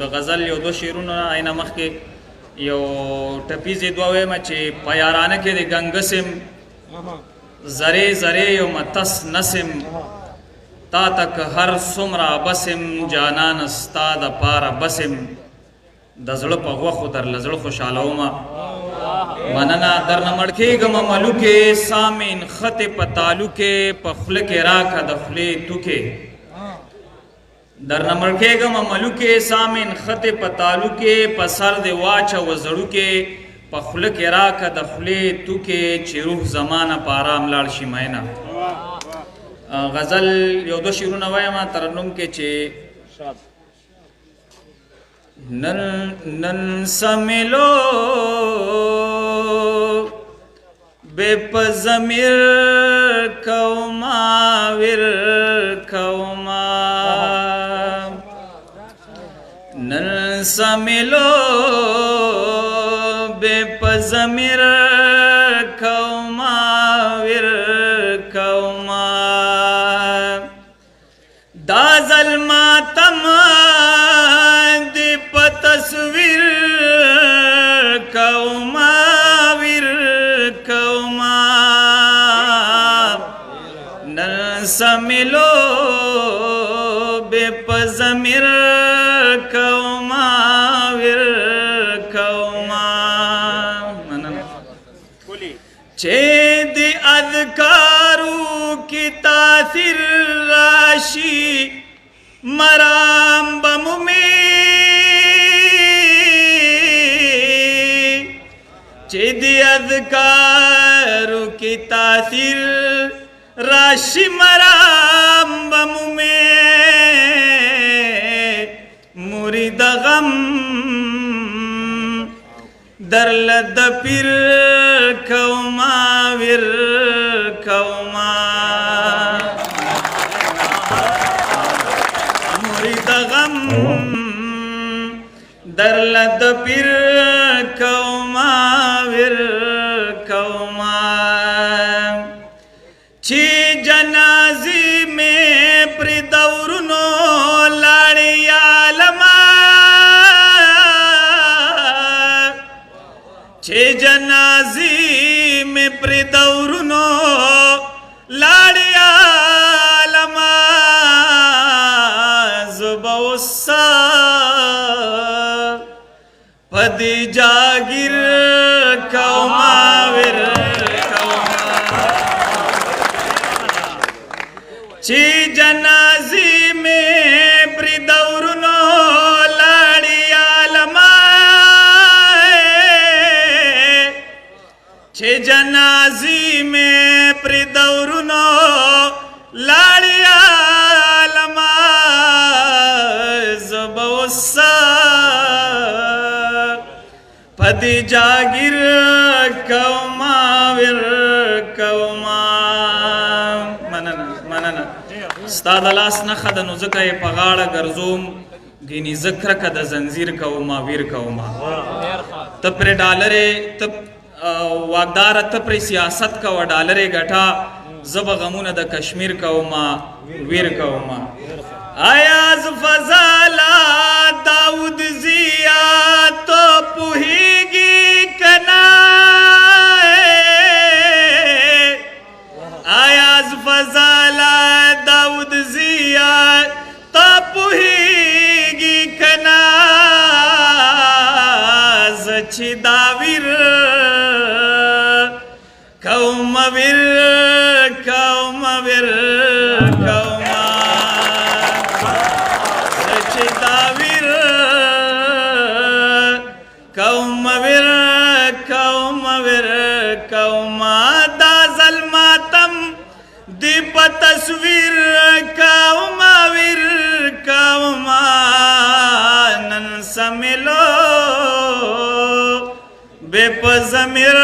د غزل یو دو شعرونه آینه مخکې یو ټپیزې دوه وایم چې په یارانه کې د ګنګسم زرې زرې یو متس نسم تا تک هر څومره بسم جانان ستا د پاره بسم د زړه په غوښو در له زړه خوشحالومه مننه درنه مړ کېږم ملوکې سامین خطې په تالوکې په خوله کې راکه د خولې توکې درنه مړ کېږم ملوکې سامین خطې په تالوکې په سر دې واچوه زړوکې په خوله کې راکه د خولې توکې چې روح زمانه په آرام لاړ شي مینه غزل یو دو شعرونه وایم ترنم کې چې نن سملو بے په ضمیر کوما ور کوما نن سملو بے په ضمیر کوما ور کوما دا ظلماتم دی په تصویر کوما ور کوما نن سملو بے په ضمیر کوما ور کوما چې دی اذکارو کی تاثیر راشی مرام بمومی چې دی اذکارو کی تاثیر راشی مرام بمومی مرید غم در لد پیر کوما ور کوما مرید غم در لد پیر کوما ور کوما چی جنازی میں پر دورنو لاڑی عالما چی جنازی میں پر دورنو لاڑی عالما زبوسا پدی جاگیر کوما ور کوما چی جنازی میں پر دورنو لاڑی عالما چی جنازی میں پر دورنو لاڑی عالما زبوسا پدی جاگیر کوما ور کوما مننه ستا د لاس نښه ده نو ځکه یې په غاړه ګرځوم ګینې زه کرکه د زنځیر کوما ویر کوما ته پرې ډالرې ته واګداره ته پرې سیاست کوه ډالرې ګټه زه به غمونه د کشمیر کوما ویر کوما ایاز فضالا داود زیا تو پوهیږي کنا ایاز فضالا داود زیا تو پوهیږي کنا زچی داویر کوما ویر کوما ویر کوما زچی داویر کوما ویر کوما ویر کوما دا ظلماتم دی په تصویر کوما ویر کوما نن سملو بے په ضمیر